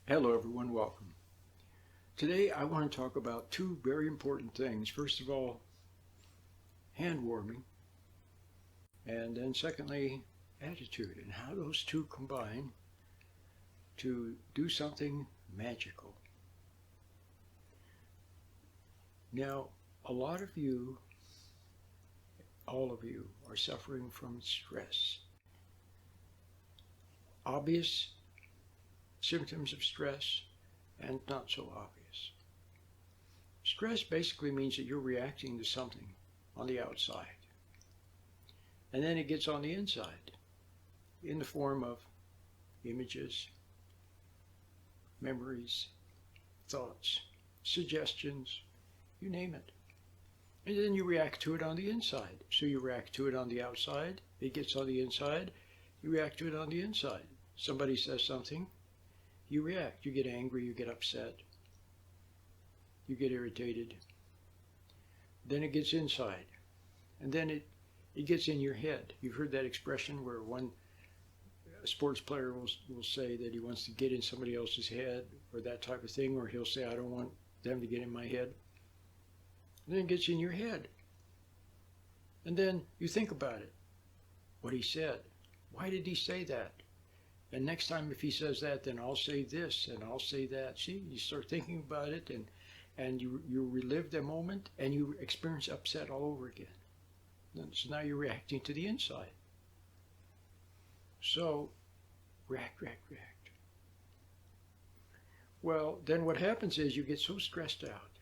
Hello everyone, welcome. Today I want to talk about two very important things. First of all, hand warming, and then secondly, attitude, and how those two combine to do something magical. Now, a lot of you, all of you, are suffering from stress. Obvious symptoms of stress and not so obvious. Stress basically means that you're reacting to something on the outside. And then it gets on the inside in the form of images, memories, thoughts, suggestions, you name it. And then you react to it on the inside. So you react to it on the outside, it gets on the inside, you react to it on the inside. Somebody says something, you react. You get angry, you get upset, you get irritated. Then it gets inside. And then it gets in your head. You've heard that expression where one sports player will say that he wants to get in somebody else's head or that type of thing, or he'll say, I don't want them to get in my head. And then it gets in your head. And then you think about it. What he said. Why did he say that? And next time if he says that, then I'll say this and I'll say that. See, you start thinking about it and you relive the moment and you experience upset all over again. So now you're reacting to the inside. So react. Well, then what happens is you get so stressed out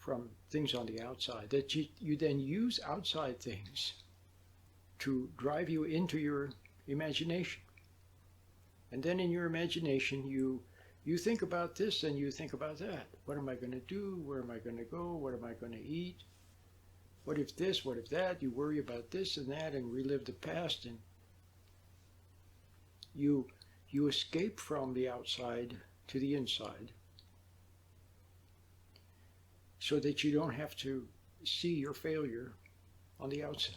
from things on the outside that you then use outside things to drive you into your imagination. And then in your imagination you think about this and you think about that. What am I going to do? Where am I going to go? What am I going to eat? What if this? What if that? You worry about this and that and relive the past, and you escape from the outside to the inside so that you don't have to see your failure on the outside.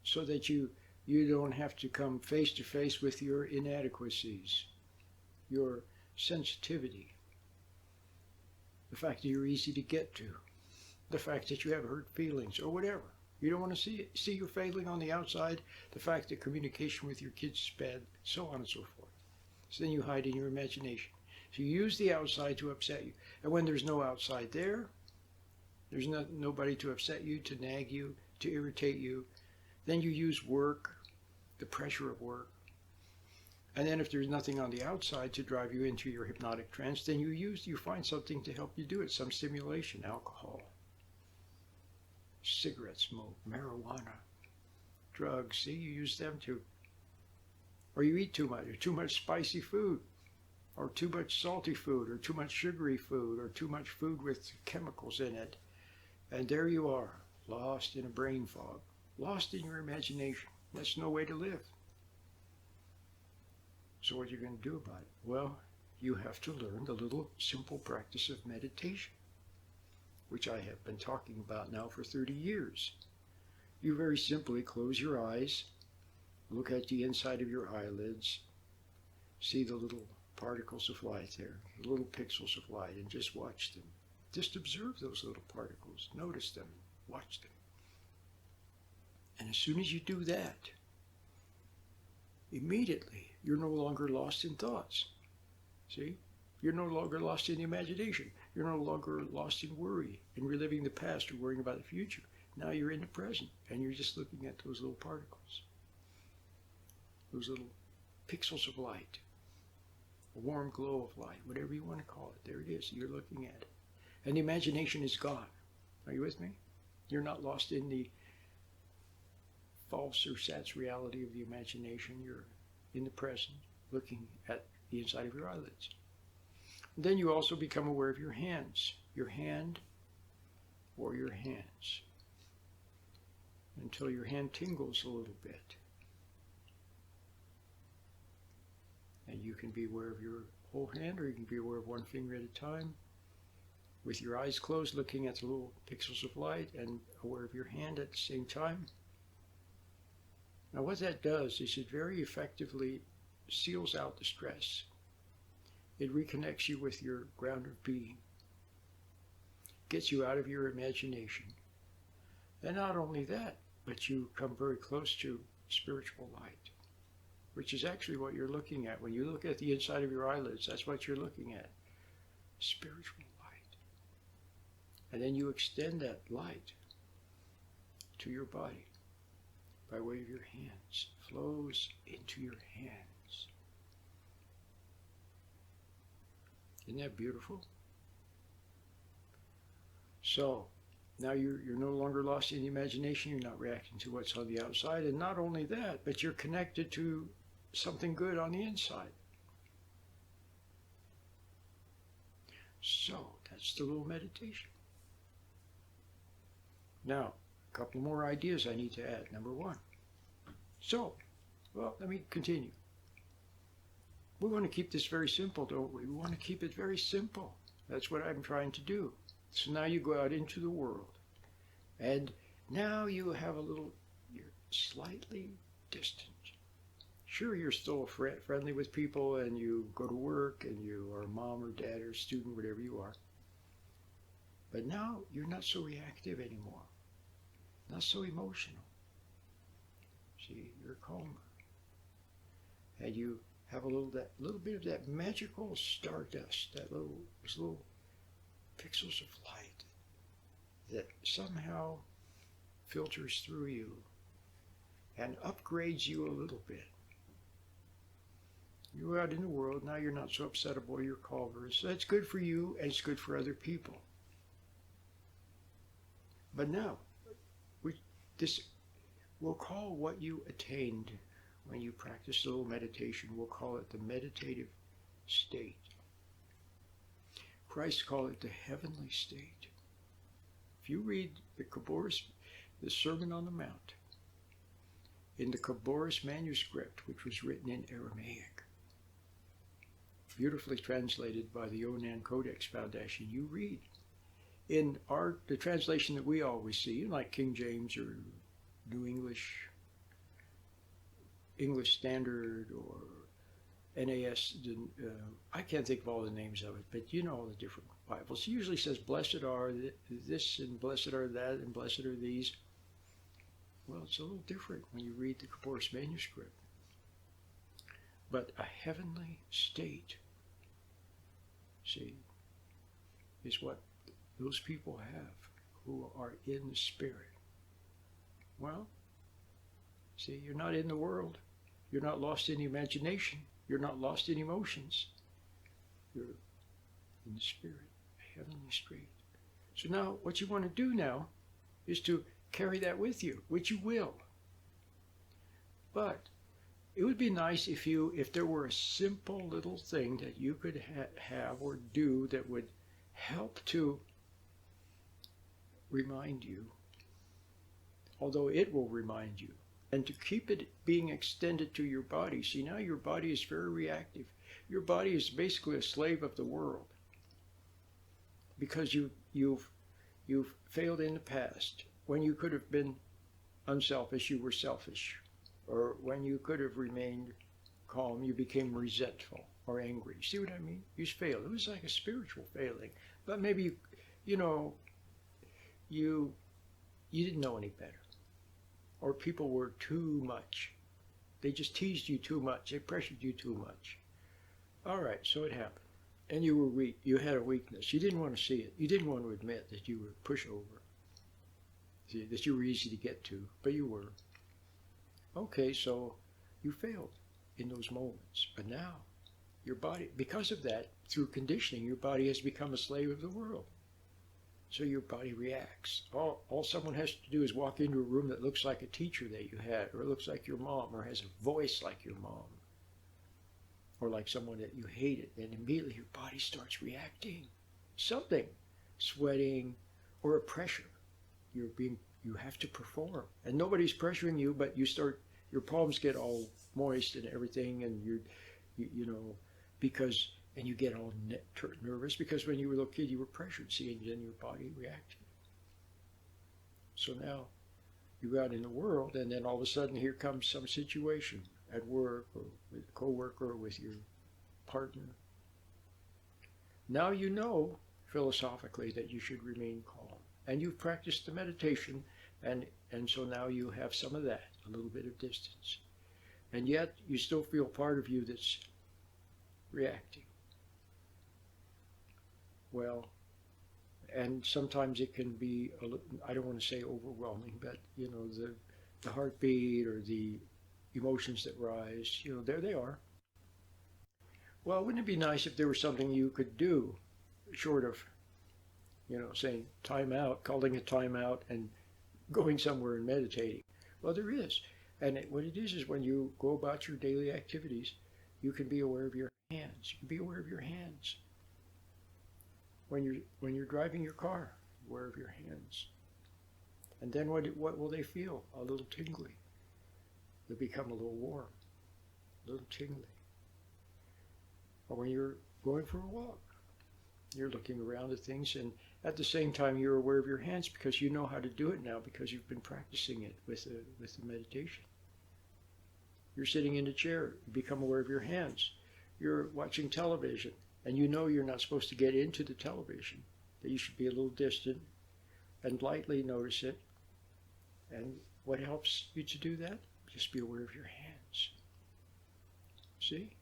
So that you don't have to come face to face with your inadequacies, your sensitivity, the fact that you're easy to get to, the fact that you have hurt feelings or whatever. You don't want to see your failing on the outside, the fact that communication with your kids is bad, so on and so forth. So then you hide in your imagination. So you use the outside to upset you. And when there's no outside there, there's nobody to upset you, to nag you, to irritate you, then you use work, the pressure of work. And then if there's nothing on the outside to drive you into your hypnotic trance, then you find something to help you do it, some stimulation, alcohol, cigarette smoke, marijuana, drugs. See, you use them too. Or you eat too much spicy food, or too much salty food, or too much sugary food, or too much food with chemicals in it. And there you are, lost in a brain fog, lost in your imagination. That's no way to live. So what are you going to do about it? Well, you have to learn the little simple practice of meditation, which I have been talking about now for 30 years. You very simply close your eyes, look at the inside of your eyelids, see the little particles of light there, the little pixels of light, and just watch them. Just observe those little particles, notice them, watch them. And as soon as you do that, immediately you're no longer lost in thoughts. See? You're no longer lost in imagination. You're no longer lost in worry, in reliving the past or worrying about the future. Now you're in the present and you're just looking at those little particles, those little pixels of light, a warm glow of light, whatever you want to call it. There it is. You're looking at it. And the imagination is gone. Are you with me? You're not lost in the false or false reality of the imagination. You're in the present, looking at the inside of your eyelids. And then you also become aware of your hands, your hand or your hands, until your hand tingles a little bit. And you can be aware of your whole hand, or you can be aware of one finger at a time, with your eyes closed, looking at the little pixels of light, and aware of your hand at the same time. Now what that does is it very effectively seals out the stress. It reconnects you with your ground of being. Gets you out of your imagination. And not only that, but you come very close to spiritual light, which is actually what you're looking at. When you look at the inside of your eyelids, that's what you're looking at. Spiritual light. And then you extend that light to your body by way of your hands. Flows into your hands. Isn't that beautiful? So, now you're no longer lost in the imagination. You're not reacting to what's on the outside. And not only that, but you're connected to something good on the inside. So, that's the little meditation. Now, a couple more ideas I need to add. Number one. So, well, let me continue. We want to keep this very simple, don't we? We want to keep it very simple. That's what I'm trying to do. So now you go out into the world. And now you have you're slightly distant. Sure, you're still friendly with people and you go to work and you are a mom or dad or student, whatever you are. But now you're not so reactive anymore. Not so emotional. See, you're calmer. And you have a little bit of that magical stardust, those little pixels of light that somehow filters through you and upgrades you a little bit. You're out in the world, now you're not so upsettable, you're calmer. So that's good for you and it's good for other people. But now, we'll call what you attained when you practice a little meditation, we'll call it the meditative state. Christ called it the heavenly state. If you read the Sermon on the Mount, in the Kabbalah manuscript, which was written in Aramaic, beautifully translated by the Yonan Codex Foundation, you read in the translation that we always see, like King James or New English Standard or NAS, I can't think of all the names of it, but you know all the different Bibles. It usually says, blessed are this and blessed are that and blessed are these. Well, it's a little different when you read the Kabbalah manuscript. But a heavenly state, see, is what those people have who are in the Spirit. Well, see, you're not in the world. You're not lost in imagination. You're not lost in emotions. You're in the Spirit, a heavenly state. So now, what you want to do now is to carry that with you, which you will. But it would be nice if there were a simple little thing that you could have or do that would help to remind you, although it will remind you, and to keep it being extended to your body. See, now your body is very reactive. Your body is basically a slave of the world because you've failed in the past. When you could have been unselfish, you were selfish. Or when you could have remained calm, you became resentful or angry. See what I mean? You failed. It was like a spiritual failing. But maybe, you didn't know any better. Or people were too much. They just teased you too much. They pressured you too much. All right, so it happened. And you were weak. You had a weakness. You didn't want to see it. You didn't want to admit that you were pushover. See, that you were easy to get to, but you were. Okay, so you failed in those moments. But now, your body, because of that, through conditioning, your body has become a slave of the world. So your body reacts. All someone has to do is walk into a room that looks like a teacher that you had, or looks like your mom, or has a voice like your mom, or like someone that you hated, and immediately your body starts reacting. Something, sweating, or a pressure. You have to perform, and nobody's pressuring you, but your palms get all moist and everything, and and you get all nervous because when you were a little kid, you were pressured, see, and then your body reacted. So now you go out in the world, and then all of a sudden here comes some situation, at work or with a coworker or with your partner. Now you know philosophically that you should remain calm. And you've practiced the meditation, and so now you have some of that, a little bit of distance. And yet you still feel part of you that's reacting. Well, and sometimes it can be, I don't want to say overwhelming, but the heartbeat or the emotions that rise, there they are. Well, wouldn't it be nice if there was something you could do short of, saying time out, calling a time out and going somewhere and meditating? Well, there is. And what it is when you go about your daily activities, you can be aware of your hands. You can be aware of your hands. When you're driving your car, aware of your hands. And then what will they feel? A little tingly. They'll become a little warm, a little tingly. Or when you're going for a walk, you're looking around at things, and at the same time you're aware of your hands because you know how to do it now because you've been practicing it with the meditation. You're sitting in a chair, you become aware of your hands. You're watching television, and you know you're not supposed to get into the television, that you should be a little distant and lightly notice it. And what helps you to do that? Just be aware of your hands. See?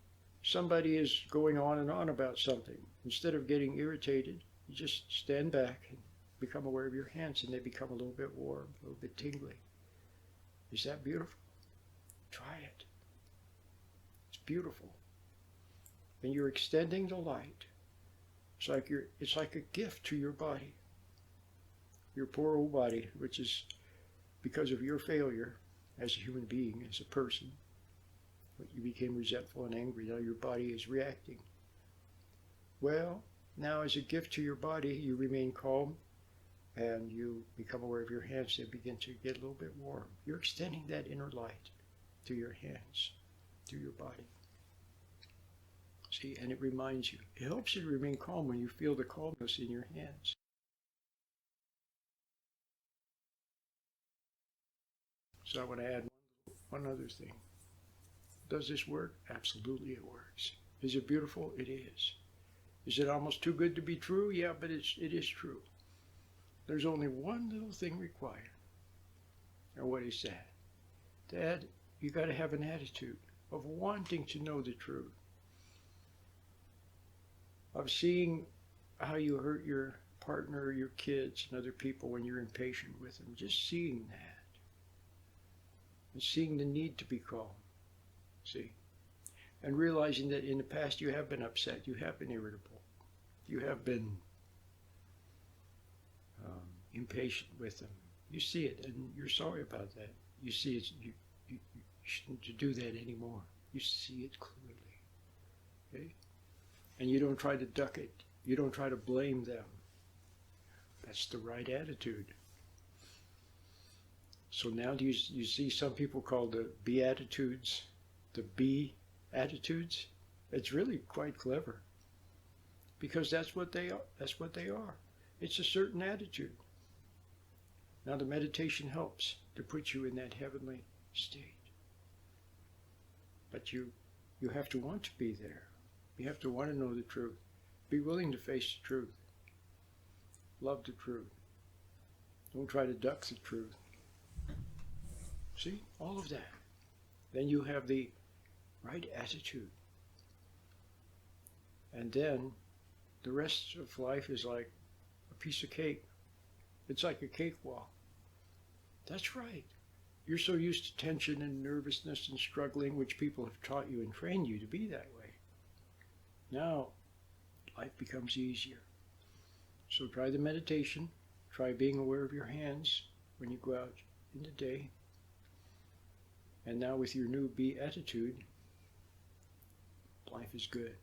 Somebody is going on and on about something. Instead of getting irritated, you just stand back and become aware of your hands, and they become a little bit warm, a little bit tingly. Is that beautiful? Try it. It's beautiful. And you're extending the light. It's like a gift to your body. Your poor old body, which is because of your failure as a human being, as a person. You became resentful and angry. Now your body is reacting. Well, now as a gift to your body, you remain calm and you become aware of your hands. They begin to get a little bit warm. You're extending that inner light to your hands, to your body. See, and it reminds you. It helps you to remain calm when you feel the calmness in your hands. So I want to add one other thing. Does this work? Absolutely it works. Is it beautiful? It is. Is it almost too good to be true? Yeah, but it is true. There's only one little thing required. And what is that? Dad, you got to have an attitude of wanting to know the truth. Of seeing how you hurt your partner, your kids, and other people when you're impatient with them. Just seeing that. And seeing the need to be calm. See? And realizing that in the past you have been upset, you have been irritable, you have been impatient with them. You see it, and you're sorry about that. You see it, you shouldn't do that anymore. You see it clearly. Okay? And you don't try to duck it. You don't try to blame them. That's the right attitude. So now you see some people call the Beatitudes, the B attitudes. It's really quite clever because that's what they are. That's what they are. It's a certain attitude. Now the meditation helps to put you in that heavenly state. But you have to want to be there. You have to want to know the truth. Be willing to face the truth. Love the truth. Don't try to duck the truth. See? All of that. Then you have the right attitude. And then the rest of life is like a piece of cake. It's like a cakewalk. That's right. You're so used to tension and nervousness and struggling, which people have taught you and trained you to be that way. Now, life becomes easier. So try the meditation. Try being aware of your hands when you go out in the day. And now with your new B attitude, life is good.